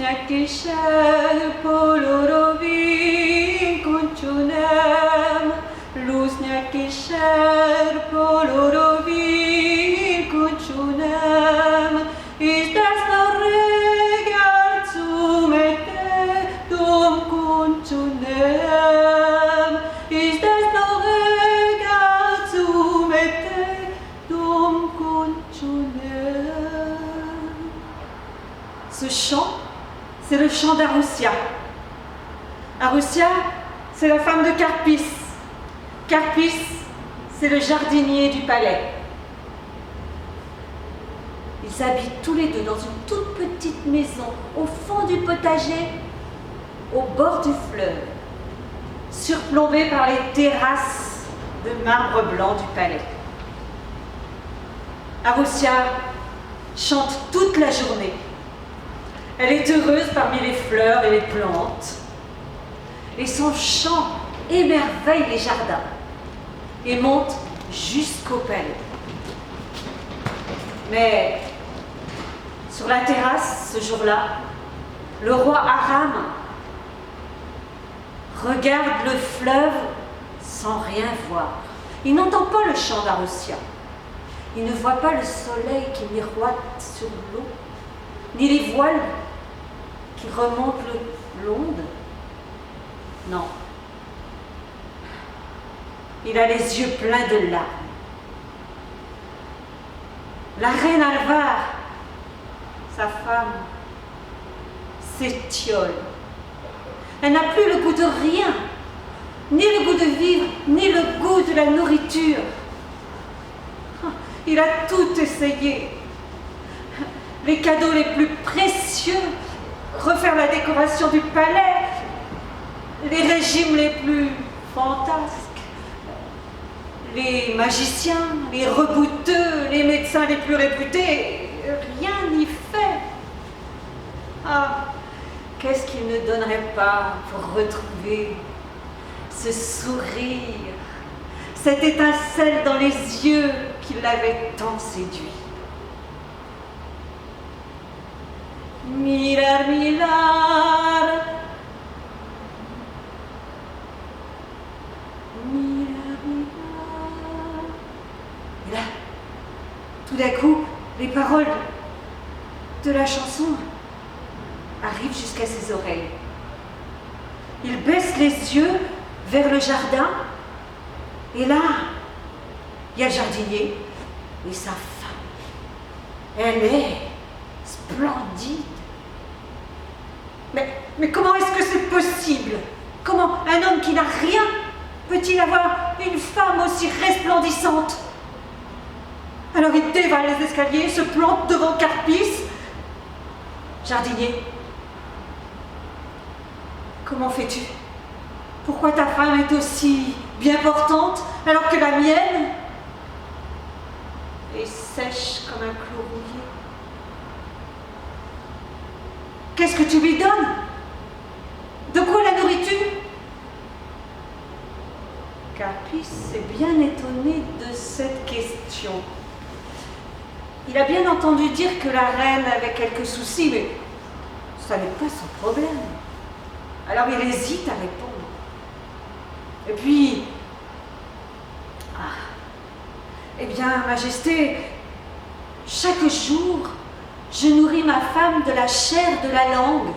Lusniakisher polorovin kunchunem, Lusniakisher polorovin kunchunem, ist das noch regal zu mette, dum kunchunem, ist das noch regal zu mette, dum kunchunem. Ce chant, c'est le chant d'Aroussia. Aroussia, c'est la femme de Carpis. Carpis, c'est le jardinier du palais. Ils habitent tous les deux dans une toute petite maison au fond du potager, au bord du fleuve, surplombée par les terrasses de marbre blanc du palais. Aroussia chante toute la journée. Elle est heureuse parmi les fleurs et les plantes. Et son chant émerveille les jardins et monte jusqu'au palais. Mais sur la terrasse, ce jour-là, le roi Aram regarde le fleuve sans rien voir. Il n'entend pas le chant d'Aroussia. Il ne voit pas le soleil qui miroite sur l'eau, ni les voiles qui remontent l'onde. Non. Il a les yeux pleins de larmes. La reine Alvar, sa femme, s'étiole. Elle n'a plus le goût de rien, ni le goût de vivre, ni le goût de la nourriture. Il a tout essayé. Les cadeaux les plus précieux, refaire la décoration du palais, les régimes les plus fantasques, les magiciens, les rebouteux, les médecins les plus réputés, rien n'y fait. Ah, qu'est-ce qu'il ne donnerait pas pour retrouver ce sourire, cette étincelle dans les yeux qui l'avait tant séduit. Mirar, mirar, mirar, mirar. Et là, tout d'un coup, les paroles de la chanson arrivent jusqu'à ses oreilles. Il baisse les yeux vers le jardin, et là, il y a le jardinier et sa femme. Elle est splendide. Mais comment est-ce que c'est possible? Comment un homme qui n'a rien peut-il avoir une femme aussi resplendissante? Alors il dévale les escaliers, se plante devant Carpis. Jardinier, comment fais-tu? Pourquoi ta femme est aussi bien portante alors que la mienne est sèche comme un clou rouillé? Qu'est-ce que tu lui donnes? De quoi la nourris-tu? Carpis est bien étonné de cette question. Il a bien entendu dire que la reine avait quelques soucis, mais ça n'est pas son problème. Alors il hésite à répondre. Et puis, eh bien, Majesté, chaque jour, je nourris ma femme de la chair de la langue.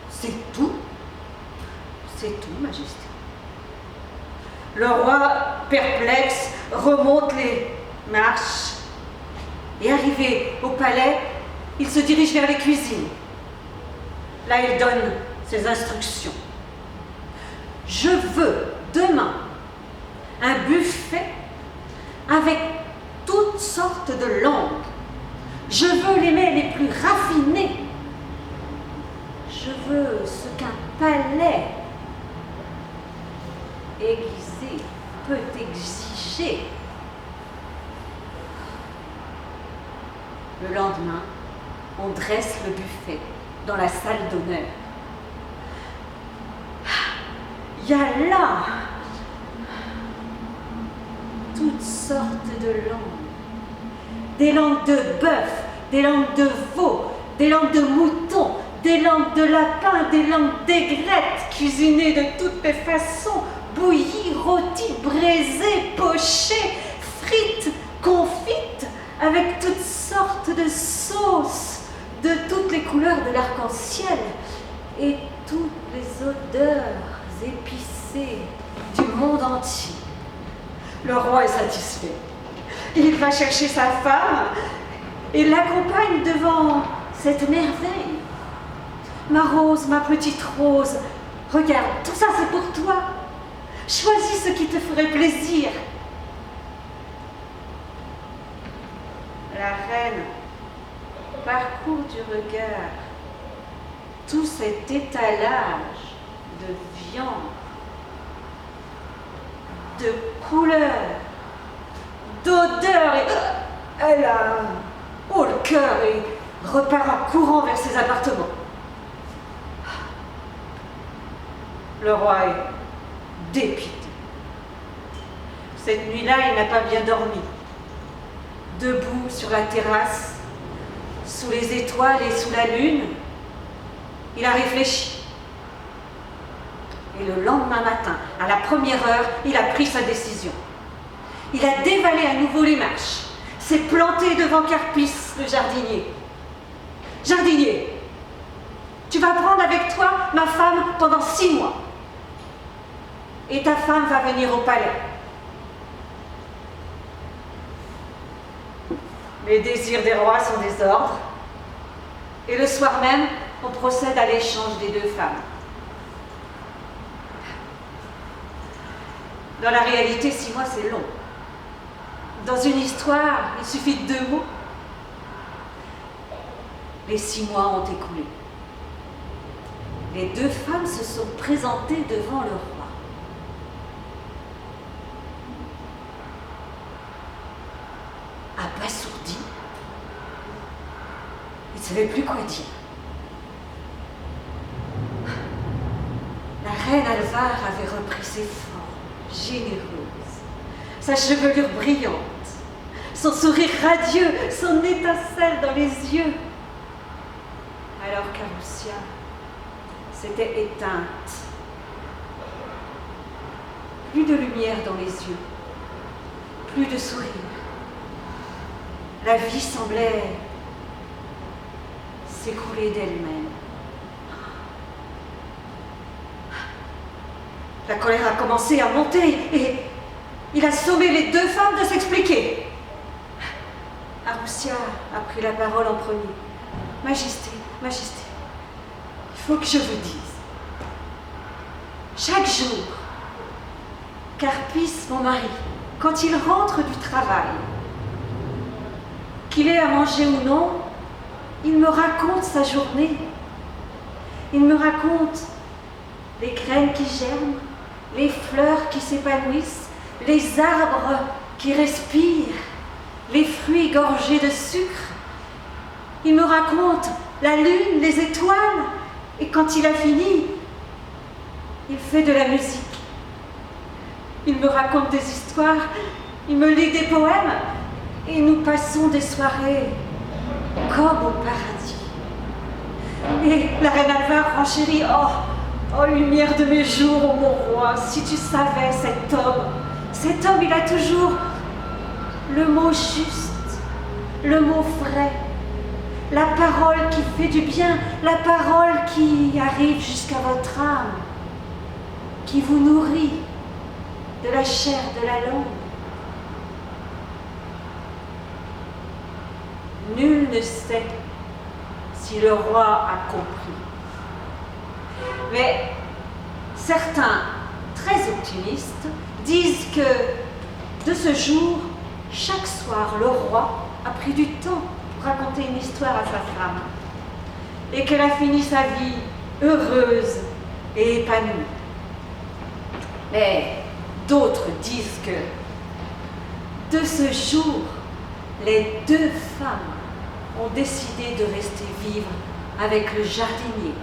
C'est tout. C'est tout, Majesté. Le roi, perplexe, remonte les marches et arrivé au palais, il se dirige vers les cuisines. Là, il donne ses instructions. Je veux demain un buffet avec toutes sortes de langues. Je veux les mets les plus raffinés. Je veux ce qu'un palais aiguisé peut exiger. Le lendemain, on dresse le buffet dans la salle d'honneur. Il y a là toutes sortes de langues. Des langues de bœuf, des langues de veau, des langues de mouton, des langues de lapin, des langues d'aigrettes, cuisinées de toutes les façons, bouillies, rôties, braisées, pochées, frites, confites, avec toutes sortes de sauces, de toutes les couleurs de l'arc-en-ciel, et toutes les odeurs épicées du monde entier. Le roi est satisfait. Il va chercher sa femme et l'accompagne devant cette merveille. Ma rose, ma petite rose, regarde, tout ça c'est pour toi. Choisis ce qui te ferait plaisir. La reine parcourt du regard tout cet étalage de viande, de couleurs, d'odeurs, et elle a haut le cœur et repart en courant vers ses appartements. Le roi est dépité. Cette nuit-là, il n'a pas bien dormi. Debout sur la terrasse, sous les étoiles et sous la lune, il a réfléchi. Et le lendemain matin, à la première heure, il a pris sa décision. Il a dévalé à nouveau les marches, s'est planté devant Carpis, le jardinier. « Jardinier, tu vas prendre avec toi ma femme pendant 6 mois. Et ta femme va venir au palais. » Les désirs des rois sont des ordres. Et le soir même, on procède à l'échange des 2 femmes. Dans la réalité, 6 mois, c'est long. Dans une histoire, il suffit de 2 mots. Les 6 mois ont écoulé. Les 2 femmes se sont présentées devant le roi. Abasourdi, il ne savait plus quoi dire. La reine Alvar avait repris ses formes généreuses, sa chevelure brillante, son sourire radieux, son étincelle dans les yeux. Alors qu'Arussia s'était éteinte. Plus de lumière dans les yeux, plus de sourire. La vie semblait s'écrouler d'elle-même. La colère a commencé à monter et il a sommé les 2 femmes de s'expliquer. Arussia a pris la parole en premier. « Majesté, Majesté, il faut que je vous dise. Chaque jour, Carpis, mon mari, quand il rentre du travail, qu'il ait à manger ou non, il me raconte sa journée. Il me raconte les graines qui germent, les fleurs qui s'épanouissent, les arbres qui respirent, les fruits gorgés de sucre. Il me raconte la lune, les étoiles, et quand il a fini, il fait de la musique. Il me raconte des histoires, il me lit des poèmes, et nous passons des soirées comme au paradis. Et la reine Alvar renchérit, oh, lumière de mes jours, oh mon roi, si tu savais cet homme, il a toujours le mot juste, le mot vrai, la parole qui fait du bien, la parole qui arrive jusqu'à votre âme, qui vous nourrit de la chair de la langue. Nul ne sait si le roi a compris. Mais certains, très optimistes, disent que de ce jour, chaque soir, le roi a pris du temps pour raconter une histoire à sa femme et qu'elle a fini sa vie heureuse et épanouie. Mais d'autres disent que de ce jour, les 2 femmes ont décidé de rester vivre avec le jardinier.